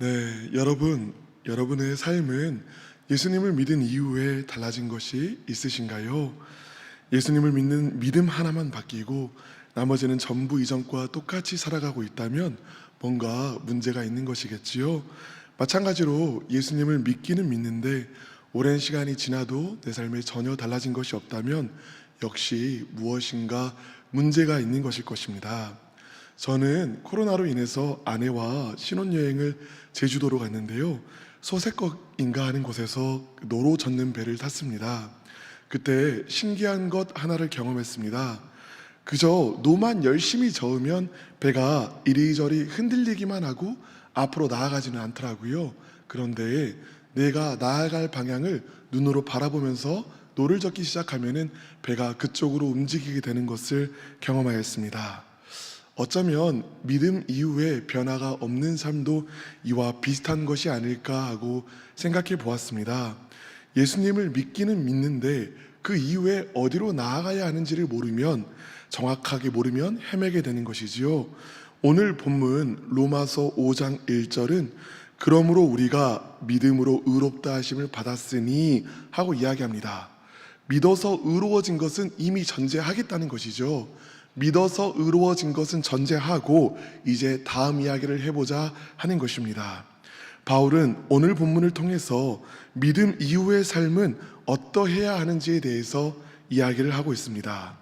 네, 여러분의 삶은 예수님을 믿은 이후에 달라진 것이 있으신가요? 예수님을 믿는 믿음 하나만 바뀌고 나머지는 전부 이전과 똑같이 살아가고 있다면 뭔가 문제가 있는 것이겠지요. 마찬가지로 예수님을 믿기는 믿는데 오랜 시간이 지나도 내 삶에 전혀 달라진 것이 없다면 역시 무엇인가 문제가 있는 것일 것입니다. 저는 코로나로 인해서 아내와 신혼여행을 제주도로 갔는데요. 소세껏인가 하는 곳에서 노로 젓는 배를 탔습니다. 그때 신기한 것 하나를 경험했습니다. 그저 노만 열심히 저으면 배가 이리저리 흔들리기만 하고 앞으로 나아가지는 않더라고요. 그런데 내가 나아갈 방향을 눈으로 바라보면서 노를 젓기 시작하면은 배가 그쪽으로 움직이게 되는 것을 경험하였습니다. 어쩌면 믿음 이후에 변화가 없는 삶도 이와 비슷한 것이 아닐까 하고 생각해 보았습니다. 예수님을 믿기는 믿는데 그 이후에 어디로 나아가야 하는지를 정확하게 모르면 헤매게 되는 것이지요. 오늘 본문 로마서 5장 1절은 그러므로 우리가 믿음으로 의롭다 하심을 받았으니 하고 이야기합니다. 믿어서 의로워진 것은 이미 전제하겠다는 것이죠. 믿어서 의로워진 것은 전제하고 이제 다음 이야기를 해보자 하는 것입니다. 바울은 오늘 본문을 통해서 믿음 이후의 삶은 어떠해야 하는지에 대해서 이야기를 하고 있습니다.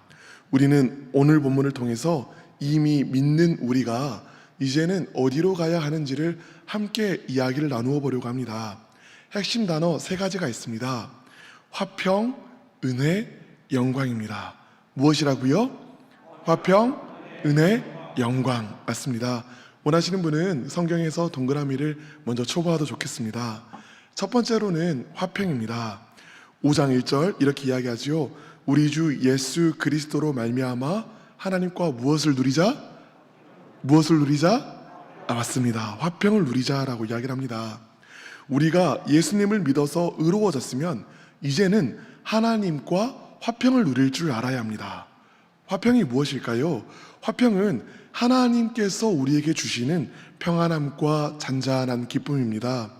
우리는 오늘 본문을 통해서 이미 믿는 우리가 이제는 어디로 가야 하는지를 함께 이야기를 나누어 보려고 합니다. 핵심 단어 3가지가 있습니다. 화평, 은혜, 영광입니다. 무엇이라고요? 화평, 은혜, 영광. 맞습니다. 원하시는 분은 성경에서 동그라미를 먼저 쳐보아도 좋겠습니다. 첫 번째로는 화평입니다. 5장 1절 이렇게 이야기하지요. 우리 주 예수 그리스도로 말미암아 하나님과 무엇을 누리자? 맞습니다. 화평을 누리자라고 이야기를 합니다. 우리가 예수님을 믿어서 의로워졌으면 이제는 하나님과 화평을 누릴 줄 알아야 합니다. 화평이 무엇일까요? 화평은 하나님께서 우리에게 주시는 평안함과 잔잔한 기쁨입니다.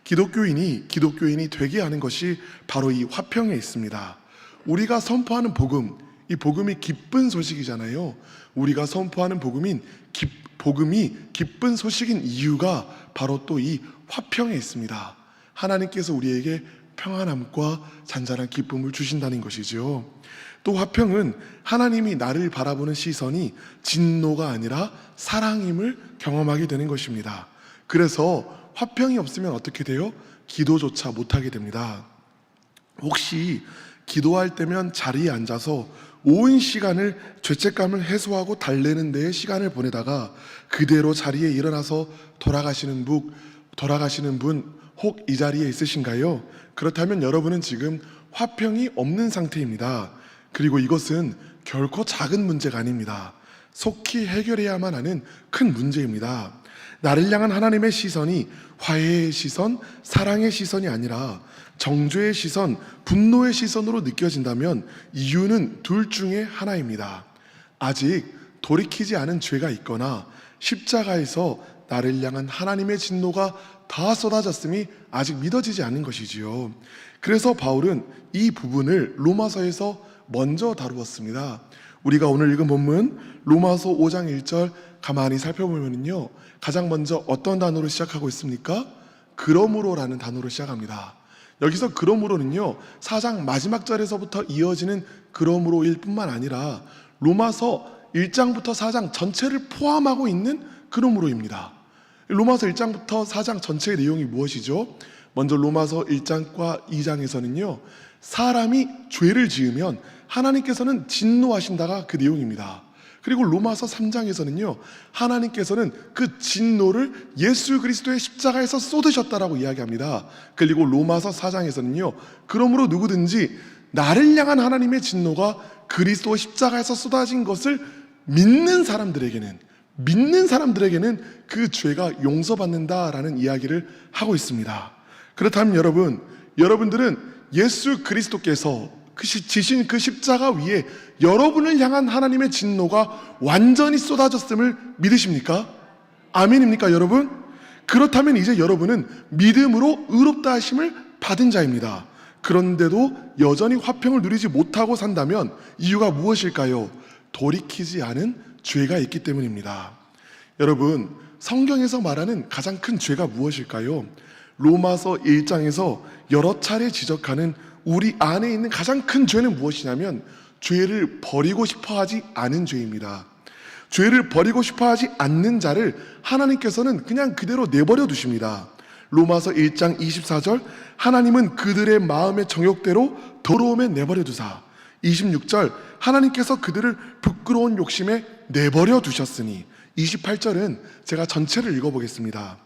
기독교인이 되게 하는 것이 바로 이 화평에 있습니다. 우리가 선포하는 복음, 이 복음이 기쁜 소식이잖아요. 우리가 선포하는 복음이 기쁜 소식인 이유가 바로 또 이 화평에 있습니다. 하나님께서 우리에게 평안함과 잔잔한 기쁨을 주신다는 것이죠. 또 화평은 하나님이 나를 바라보는 시선이 진노가 아니라 사랑임을 경험하게 되는 것입니다. 그래서 화평이 없으면 어떻게 돼요? 기도조차 못하게 됩니다. 혹시 기도할 때면 자리에 앉아서 온 시간을 죄책감을 해소하고 달래는 데에 시간을 보내다가 그대로 자리에 일어나서 돌아가시는 분 혹 이 자리에 있으신가요? 그렇다면 여러분은 지금 화평이 없는 상태입니다. 그리고 이것은 결코 작은 문제가 아닙니다. 속히 해결해야만 하는 큰 문제입니다. 나를 향한 하나님의 시선이 화해의 시선, 사랑의 시선이 아니라 정죄의 시선, 분노의 시선으로 느껴진다면 이유는 둘 중에 하나입니다. 아직 돌이키지 않은 죄가 있거나 십자가에서 나를 향한 하나님의 진노가 다 쏟아졌음이 아직 믿어지지 않는 것이지요. 그래서 바울은 이 부분을 로마서에서 먼저 다루었습니다. 우리가 오늘 읽은 본문 로마서 5장 1절 가만히 살펴보면요, 가장 먼저 어떤 단어로 시작하고 있습니까? 그러므로라는 단어로 시작합니다. 여기서 그러므로는요, 4장 마지막 절에서부터 이어지는 그러므로일 뿐만 아니라 로마서 1장부터 4장 전체를 포함하고 있는 그러므로입니다. 로마서 1장부터 4장 전체의 내용이 무엇이죠? 먼저 로마서 1장과 2장에서는요, 사람이 죄를 지으면 하나님께서는 진노하신다가 그 내용입니다. 그리고 로마서 3장에서는요, 하나님께서는 그 진노를 예수 그리스도의 십자가에서 쏟으셨다라고 이야기합니다. 그리고 로마서 4장에서는요, 그러므로 누구든지 나를 향한 하나님의 진노가 그리스도 십자가에서 쏟아진 것을 믿는 사람들에게는 그 죄가 용서받는다라는 이야기를 하고 있습니다. 그렇다면 여러분들은 예수 그리스도께서 지신 그 십자가 위에 여러분을 향한 하나님의 진노가 완전히 쏟아졌음을 믿으십니까? 아멘입니까, 여러분? 그렇다면 이제 여러분은 믿음으로 의롭다 하심을 받은 자입니다. 그런데도 여전히 화평을 누리지 못하고 산다면 이유가 무엇일까요? 돌이키지 않은 죄가 있기 때문입니다. 여러분, 성경에서 말하는 가장 큰 죄가 무엇일까요? 로마서 1장에서 여러 차례 지적하는 우리 안에 있는 가장 큰 죄는 무엇이냐면 죄를 버리고 싶어 하지 않은 죄입니다. 죄를 버리고 싶어 하지 않는 자를 하나님께서는 그냥 그대로 내버려 두십니다. 로마서 1장 24절, 하나님은 그들의 마음의 정욕대로 더러움에 내버려 두사. 26절, 하나님께서 그들을 부끄러운 욕심에 내버려 두셨으니. 28절은 제가 전체를 읽어보겠습니다.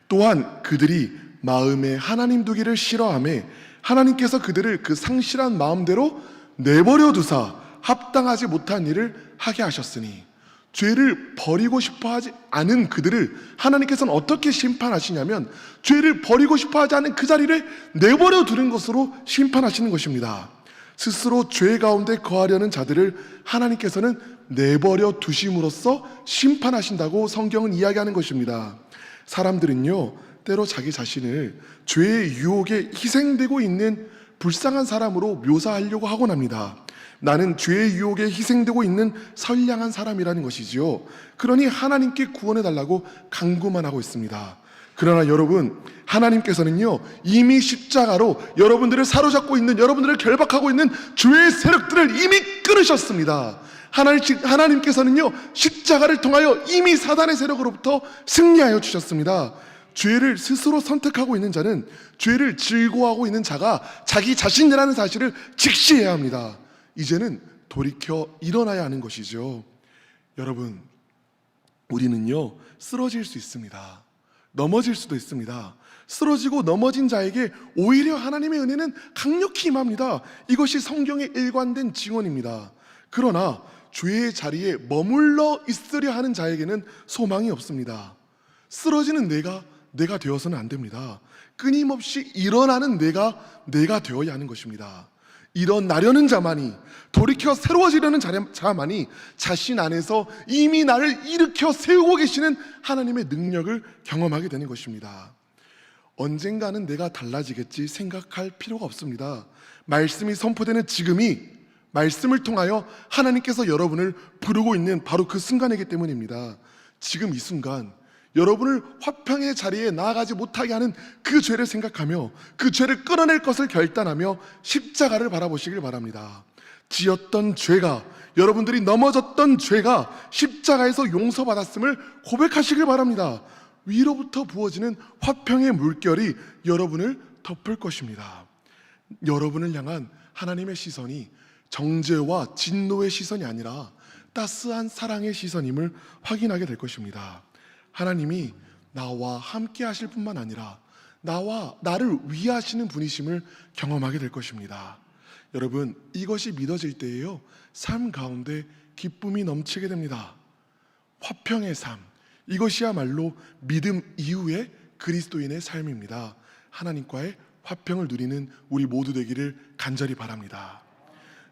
또한 그들이 마음에 하나님 두기를 싫어하며 하나님께서 그들을 그 상실한 마음대로 내버려 두사 합당하지 못한 일을 하게 하셨으니. 죄를 버리고 싶어 하지 않은 그들을 하나님께서는 어떻게 심판하시냐면 죄를 버리고 싶어 하지 않은 그 자리를 내버려 두는 것으로 심판하시는 것입니다. 스스로 죄 가운데 거하려는 자들을 하나님께서는 내버려 두심으로써 심판하신다고 성경은 이야기하는 것입니다. 사람들은요, 때로 자기 자신을 죄의 유혹에 희생되고 있는 불쌍한 사람으로 묘사하려고 하곤 합니다. 나는 죄의 유혹에 희생되고 있는 선량한 사람이라는 것이지요. 그러니 하나님께 구원해달라고 간구만 하고 있습니다. 그러나 여러분, 하나님께서는요, 이미 십자가로 여러분들을 사로잡고 있는, 여러분들을 결박하고 있는 죄의 세력들을 이미 끊으셨습니다. 하나님께서는요, 십자가를 통하여 이미 사단의 세력으로부터 승리하여 주셨습니다. 죄를 스스로 선택하고 있는 자는, 죄를 즐거워하고 있는 자가 자기 자신이라는 사실을 직시해야 합니다. 이제는 돌이켜 일어나야 하는 것이죠. 여러분, 우리는요, 쓰러질 수 있습니다. 넘어질 수도 있습니다. 쓰러지고 넘어진 자에게 오히려 하나님의 은혜는 강력히 임합니다. 이것이 성경의 일관된 증언입니다. 그러나 죄의 자리에 머물러 있으려 하는 자에게는 소망이 없습니다. 쓰러지는 내가 되어서는 안 됩니다. 끊임없이 일어나는 내가 되어야 하는 것입니다. 일어나려는 자만이, 돌이켜 새로워지려는 자만이 자신 안에서 이미 나를 일으켜 세우고 계시는 하나님의 능력을 경험하게 되는 것입니다. 언젠가는 내가 달라지겠지 생각할 필요가 없습니다. 말씀이 선포되는 지금이 말씀을 통하여 하나님께서 여러분을 부르고 있는 바로 그 순간이기 때문입니다. 지금 이 순간 여러분을 화평의 자리에 나아가지 못하게 하는 그 죄를 생각하며 그 죄를 끊어낼 것을 결단하며 십자가를 바라보시길 바랍니다. 지었던 죄가, 여러분들이 넘어졌던 죄가 십자가에서 용서받았음을 고백하시길 바랍니다. 위로부터 부어지는 화평의 물결이 여러분을 덮을 것입니다. 여러분을 향한 하나님의 시선이 정죄와 진노의 시선이 아니라 따스한 사랑의 시선임을 확인하게 될 것입니다. 하나님이 나와 함께 하실 뿐만 아니라 나를 위하시는 분이심을 경험하게 될 것입니다. 여러분, 이것이 믿어질 때에요, 삶 가운데 기쁨이 넘치게 됩니다. 화평의 삶, 이것이야말로 믿음 이후의 그리스도인의 삶입니다. 하나님과의 화평을 누리는 우리 모두 되기를 간절히 바랍니다.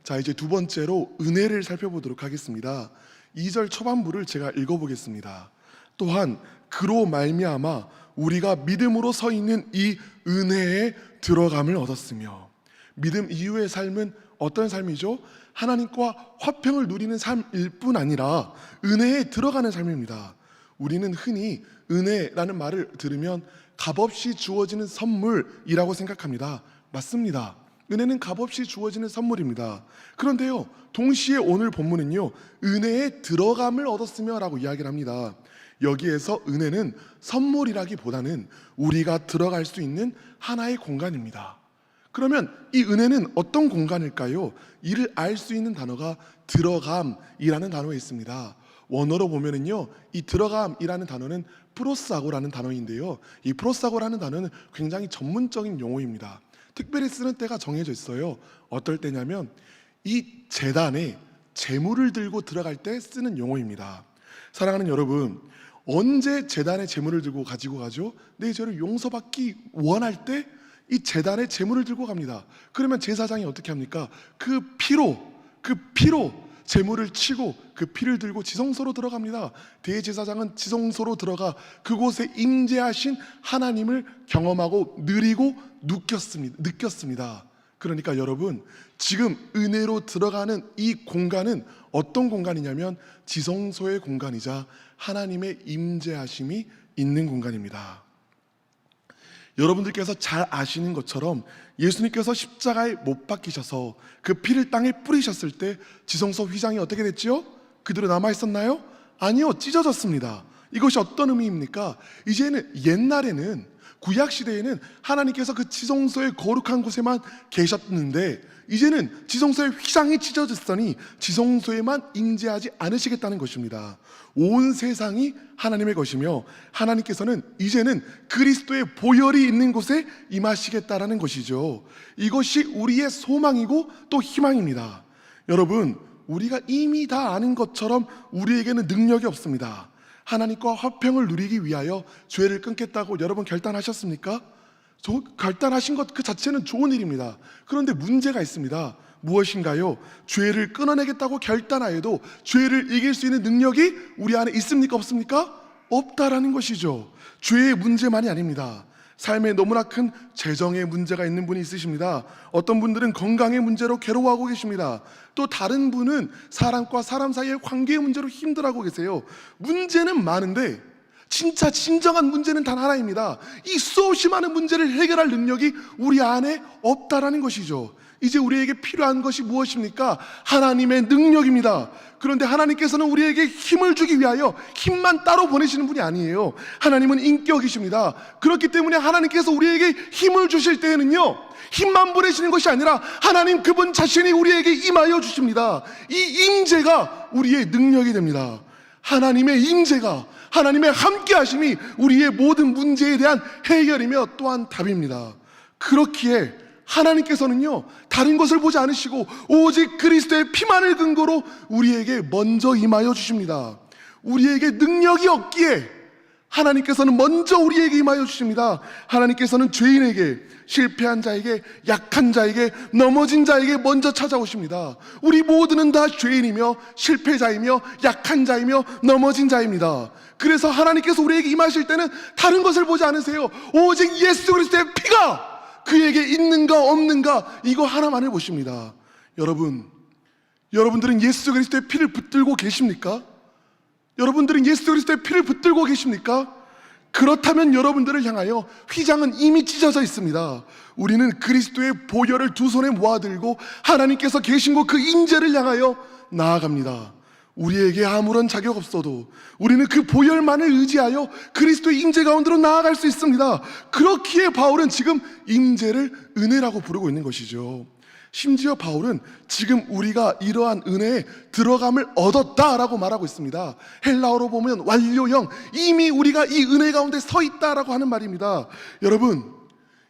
자, 이제 두 번째로 은혜를 살펴보도록 하겠습니다. 2절 초반부를 제가 읽어보겠습니다. 또한 그로 말미암아 우리가 믿음으로 서 있는 이 은혜에 들어감을 얻었으며. 믿음 이후의 삶은 어떤 삶이죠? 하나님과 화평을 누리는 삶일 뿐 아니라 은혜에 들어가는 삶입니다. 우리는 흔히 은혜라는 말을 들으면 값없이 주어지는 선물이라고 생각합니다. 맞습니다. 은혜는 값없이 주어지는 선물입니다. 그런데요, 동시에 오늘 본문은요, 은혜에 들어감을 얻었으며 라고 이야기를 합니다. 여기에서 은혜는 선물이라기보다는 우리가 들어갈 수 있는 하나의 공간입니다. 그러면 이 은혜는 어떤 공간일까요? 이를 알 수 있는 단어가 들어감이라는 단어에 있습니다. 원어로 보면은요, 이 들어감이라는 단어는 프로사고라는 단어인데요, 이 프로사고라는 단어는 굉장히 전문적인 용어입니다. 특별히 쓰는 때가 정해져 있어요. 어떨 때냐면 이 제단에 제물을 들고 들어갈 때 쓰는 용어입니다. 사랑하는 여러분, 언제 제단에 제물을 들고 가지고 가죠? 내 죄를 용서받기 원할 때 이 제단에 제물을 들고 갑니다. 그러면 제사장이 어떻게 합니까? 그 피로 제물을 치고 그 피를 들고 지성소로 들어갑니다. 대제사장은 지성소로 들어가 그곳에 임재하신 하나님을 경험하고 느리고 느꼈습니다. 그러니까 여러분, 지금 은혜로 들어가는 이 공간은 어떤 공간이냐면 지성소의 공간이자 하나님의 임재하심이 있는 공간입니다. 여러분들께서 잘 아시는 것처럼 예수님께서 십자가에 못 박히셔서 그 피를 땅에 뿌리셨을 때 지성소 휘장이 어떻게 됐지요? 그대로 남아있었나요? 아니요, 찢어졌습니다. 이것이 어떤 의미입니까? 이제는 옛날에는 구약시대에는 하나님께서 그 지성소의 거룩한 곳에만 계셨는데 이제는 지성소의 휘장이 찢어졌으니 지성소에만 임재하지 않으시겠다는 것입니다. 온 세상이 하나님의 것이며 하나님께서는 이제는 그리스도의 보혈이 있는 곳에 임하시겠다라는 것이죠. 이것이 우리의 소망이고 또 희망입니다. 여러분, 우리가 이미 다 아는 것처럼 우리에게는 능력이 없습니다. 하나님과 화평을 누리기 위하여 죄를 끊겠다고 여러분 결단하셨습니까? 결단하신 것 그 자체는 좋은 일입니다. 그런데 문제가 있습니다. 무엇인가요? 죄를 끊어내겠다고 결단하여도 죄를 이길 수 있는 능력이 우리 안에 있습니까? 없습니까? 없다라는 것이죠. 죄의 문제만이 아닙니다. 삶에 너무나 큰 재정의 문제가 있는 분이 있으십니다. 어떤 분들은 건강의 문제로 괴로워하고 계십니다. 또 다른 분은 사람과 사람 사이의 관계의 문제로 힘들어하고 계세요. 문제는 많은데 진짜 진정한 문제는 단 하나입니다. 이 수없이 많은 문제를 해결할 능력이 우리 안에 없다라는 것이죠. 이제 우리에게 필요한 것이 무엇입니까? 하나님의 능력입니다. 그런데 하나님께서는 우리에게 힘을 주기 위하여 힘만 따로 보내시는 분이 아니에요. 하나님은 인격이십니다. 그렇기 때문에 하나님께서 우리에게 힘을 주실 때에는요, 힘만 보내시는 것이 아니라 하나님 그분 자신이 우리에게 임하여 주십니다. 이 임재가 우리의 능력이 됩니다. 하나님의 임재가, 하나님의 함께 하심이 우리의 모든 문제에 대한 해결이며 또한 답입니다. 그렇기에 하나님께서는요, 다른 것을 보지 않으시고 오직 그리스도의 피만을 근거로 우리에게 먼저 임하여 주십니다. 우리에게 능력이 없기에 하나님께서는 먼저 우리에게 임하여 주십니다. 하나님께서는 죄인에게, 실패한 자에게, 약한 자에게, 넘어진 자에게 먼저 찾아오십니다. 우리 모두는 다 죄인이며 실패자이며 약한 자이며 넘어진 자입니다. 그래서 하나님께서 우리에게 임하실 때는 다른 것을 보지 않으세요. 오직 예수 그리스도의 피가 그에게 있는가 없는가 이거 하나만을 보십니다. 여러분들은 예수 그리스도의 피를 붙들고 계십니까? 여러분들은 예수 그리스도의 피를 붙들고 계십니까? 그렇다면 여러분들을 향하여 휘장은 이미 찢어져 있습니다. 우리는 그리스도의 보혈을 두 손에 모아들고 하나님께서 계신 곳 그 임재를 향하여 나아갑니다. 우리에게 아무런 자격 없어도 우리는 그 보혈만을 의지하여 그리스도의 임재 가운데로 나아갈 수 있습니다. 그렇기에 바울은 지금 임재를 은혜라고 부르고 있는 것이죠. 심지어 바울은 지금 우리가 이러한 은혜에 들어감을 얻었다라고 말하고 있습니다. 헬라어로 보면 완료형, 이미 우리가 이 은혜 가운데 서 있다라고 하는 말입니다.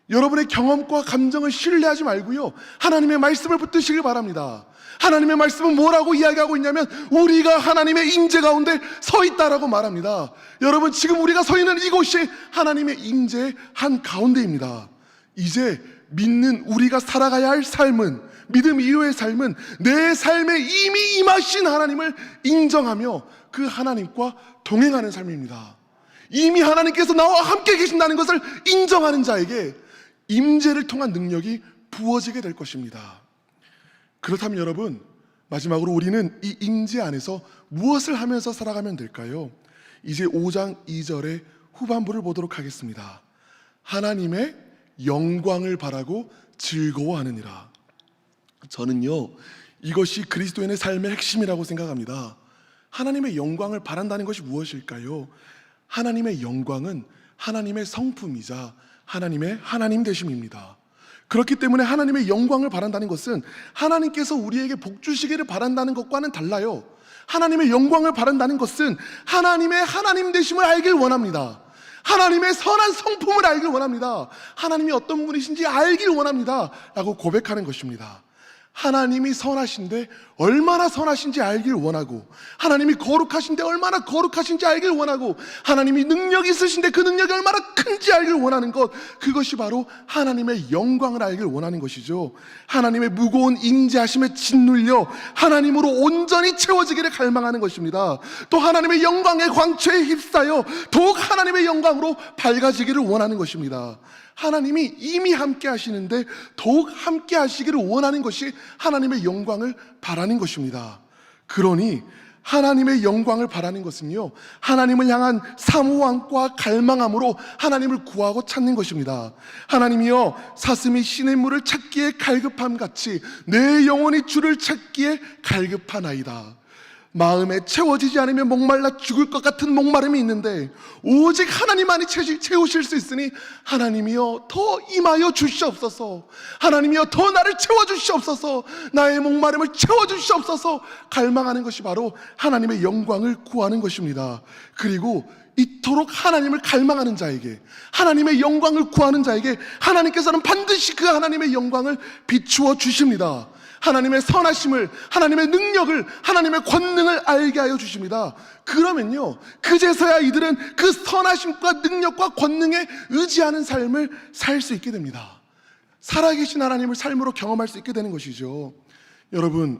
여러분의 경험과 감정을 신뢰하지 말고요, 하나님의 말씀을 붙드시길 바랍니다. 하나님의 말씀은 뭐라고 이야기하고 있냐면 우리가 하나님의 임재 가운데 서 있다라고 말합니다. 여러분, 지금 우리가 서 있는 이곳이 하나님의 임재의 한 가운데입니다. 이제 믿는 우리가 살아가야 할 삶은, 믿음 이후의 삶은 내 삶에 이미 임하신 하나님을 인정하며 그 하나님과 동행하는 삶입니다. 이미 하나님께서 나와 함께 계신다는 것을 인정하는 자에게 임재를 통한 능력이 부어지게 될 것입니다. 그렇다면 여러분, 마지막으로 우리는 이 임재 안에서 무엇을 하면서 살아가면 될까요? 이제 5장 2절의 후반부를 보도록 하겠습니다. 하나님의 영광을 바라고 즐거워하느니라. 저는요, 이것이 그리스도인의 삶의 핵심이라고 생각합니다. 하나님의 영광을 바란다는 것이 무엇일까요? 하나님의 영광은 하나님의 성품이자 하나님의 하나님 되심입니다. 그렇기 때문에 하나님의 영광을 바란다는 것은 하나님께서 우리에게 복 주시기를 바란다는 것과는 달라요. 하나님의 영광을 바란다는 것은 하나님의 하나님 되심을 알길 원합니다. 하나님의 선한 성품을 알길 원합니다. 하나님이 어떤 분이신지 알길 원합니다 라고 고백하는 것입니다. 하나님이 선하신데 얼마나 선하신지 알길 원하고, 하나님이 거룩하신데 얼마나 거룩하신지 알길 원하고, 하나님이 능력이 있으신데 그 능력이 얼마나 큰지 알길 원하는 것, 그것이 바로 하나님의 영광을 알길 원하는 것이죠. 하나님의 무거운 임재하심에 짓눌려 하나님으로 온전히 채워지기를 갈망하는 것입니다. 또 하나님의 영광의 광채에 휩싸여 더욱 하나님의 영광으로 밝아지기를 원하는 것입니다. 하나님이 이미 함께 하시는데 더욱 함께 하시기를 원하는 것이 하나님의 영광을 바라는 것입니다. 그러니 하나님의 영광을 바라는 것은요, 하나님을 향한 사모함과 갈망함으로 하나님을 구하고 찾는 것입니다. 하나님이여, 사슴이 시냇물을 찾기에 갈급함 같이 내 영혼이 주를 찾기에 갈급하나이다. 마음에 채워지지 않으면 목말라 죽을 것 같은 목마름이 있는데 오직 하나님만이 채우실 수 있으니 하나님이여 더 임하여 주시옵소서. 하나님이여 더 나를 채워주시옵소서. 나의 목마름을 채워주시옵소서. 갈망하는 것이 바로 하나님의 영광을 구하는 것입니다. 그리고 이토록 하나님을 갈망하는 자에게, 하나님의 영광을 구하는 자에게 하나님께서는 반드시 그 하나님의 영광을 비추어 주십니다. 하나님의 선하심을, 하나님의 능력을, 하나님의 권능을 알게 하여 주십니다. 그러면요, 그제서야 이들은 그 선하심과 능력과 권능에 의지하는 삶을 살 수 있게 됩니다. 살아계신 하나님을 삶으로 경험할 수 있게 되는 것이죠. 여러분,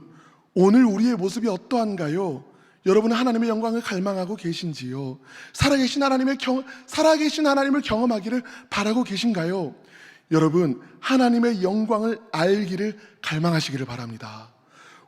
오늘 우리의 모습이 어떠한가요? 여러분은 하나님의 영광을 갈망하고 계신지요? 살아계신 하나님을 경험하기를 바라고 계신가요? 여러분, 하나님의 영광을 알기를 갈망하시기를 바랍니다.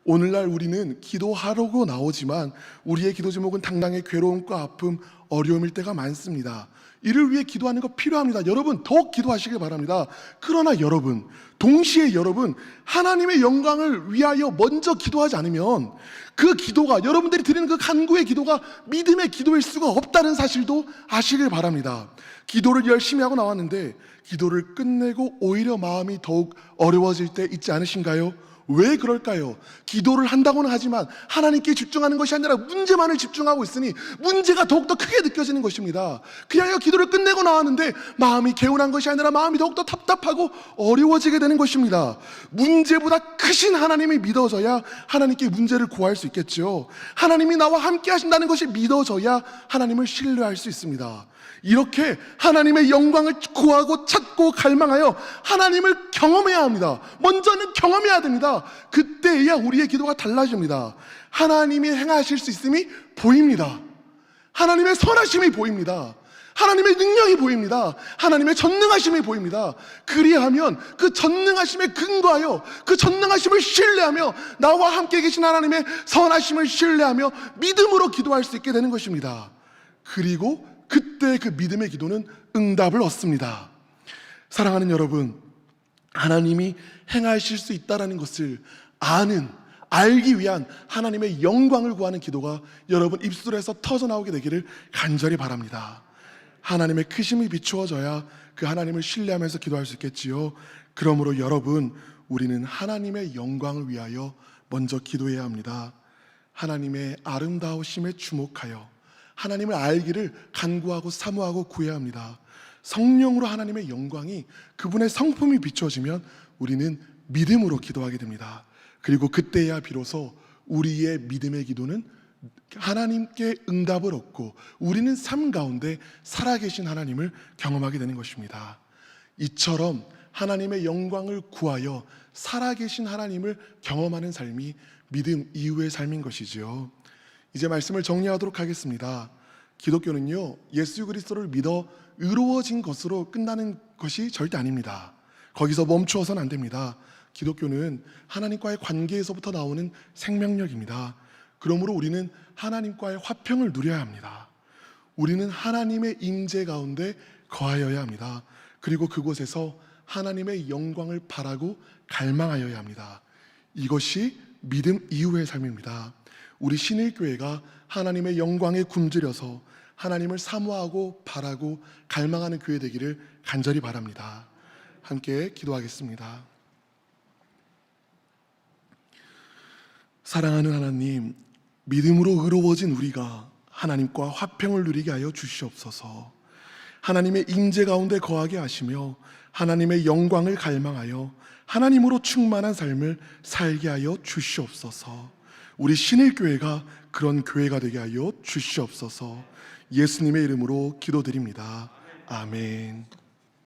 오늘날 우리는 기도하려고 나오지만 우리의 기도 제목은 당당의 괴로움과 아픔, 어려움일 때가 많습니다. 이를 위해 기도하는 거 필요합니다. 여러분, 더욱 기도하시길 바랍니다. 그러나 여러분, 동시에 여러분, 하나님의 영광을 위하여 먼저 기도하지 않으면 그 기도가, 여러분들이 드리는 그 간구의 기도가 믿음의 기도일 수가 없다는 사실도 아시길 바랍니다. 기도를 열심히 하고 나왔는데 기도를 끝내고 오히려 마음이 더욱 어려워질 때 있지 않으신가요? 왜 그럴까요? 기도를 한다고는 하지만 하나님께 집중하는 것이 아니라 문제만을 집중하고 있으니 문제가 더욱더 크게 느껴지는 것입니다. 그냥 기도를 끝내고 나왔는데 마음이 개운한 것이 아니라 마음이 더욱더 답답하고 어려워지게 되는 것입니다. 문제보다 크신 하나님이 믿어져야 하나님께 문제를 구할 수 있겠죠. 하나님이 나와 함께 하신다는 것이 믿어져야 하나님을 신뢰할 수 있습니다. 이렇게 하나님의 영광을 구하고 찾고 갈망하여 하나님을 경험해야 합니다. 먼저는 경험해야 됩니다. 그때야 우리의 기도가 달라집니다. 하나님이 행하실 수 있음이 보입니다. 하나님의 선하심이 보입니다. 하나님의 능력이 보입니다. 하나님의 전능하심이 보입니다. 그리하면 그 전능하심에 근거하여 그 전능하심을 신뢰하며 나와 함께 계신 하나님의 선하심을 신뢰하며 믿음으로 기도할 수 있게 되는 것입니다. 그리고 그때 그 믿음의 기도는 응답을 얻습니다. 사랑하는 여러분, 하나님이 행하실 수 있다는 것을 알기 위한 하나님의 영광을 구하는 기도가 여러분 입술에서 터져나오게 되기를 간절히 바랍니다. 하나님의 크심이 비추어져야 그 하나님을 신뢰하면서 기도할 수 있겠지요. 그러므로 여러분, 우리는 하나님의 영광을 위하여 먼저 기도해야 합니다. 하나님의 아름다우심에 주목하여 하나님을 알기를 간구하고 사모하고 구해야 합니다. 성령으로 하나님의 영광이, 그분의 성품이 비춰지면 우리는 믿음으로 기도하게 됩니다. 그리고 그때야 비로소 우리의 믿음의 기도는 하나님께 응답을 얻고 우리는 삶 가운데 살아계신 하나님을 경험하게 되는 것입니다. 이처럼 하나님의 영광을 구하여 살아계신 하나님을 경험하는 삶이 믿음 이후의 삶인 것이지요. 이제 말씀을 정리하도록 하겠습니다. 기독교는요, 예수 그리스도를 믿어 의로워진 것으로 끝나는 것이 절대 아닙니다. 거기서 멈추어서는 안 됩니다. 기독교는 하나님과의 관계에서부터 나오는 생명력입니다. 그러므로 우리는 하나님과의 화평을 누려야 합니다. 우리는 하나님의 임재 가운데 거하여야 합니다. 그리고 그곳에서 하나님의 영광을 바라고 갈망하여야 합니다. 이것이 믿음 이후의 삶입니다. 우리 신일교회가 하나님의 영광에 굶주려서 하나님을 사모하고 바라고 갈망하는 교회 되기를 간절히 바랍니다. 함께 기도하겠습니다. 사랑하는 하나님, 믿음으로 의로워진 우리가 하나님과 화평을 누리게 하여 주시옵소서. 하나님의 임재 가운데 거하게 하시며 하나님의 영광을 갈망하여 하나님으로 충만한 삶을 살게 하여 주시옵소서. 우리 신일교회가 그런 교회가 되게 하여 주시옵소서. 예수님의 이름으로 기도드립니다. 아멘.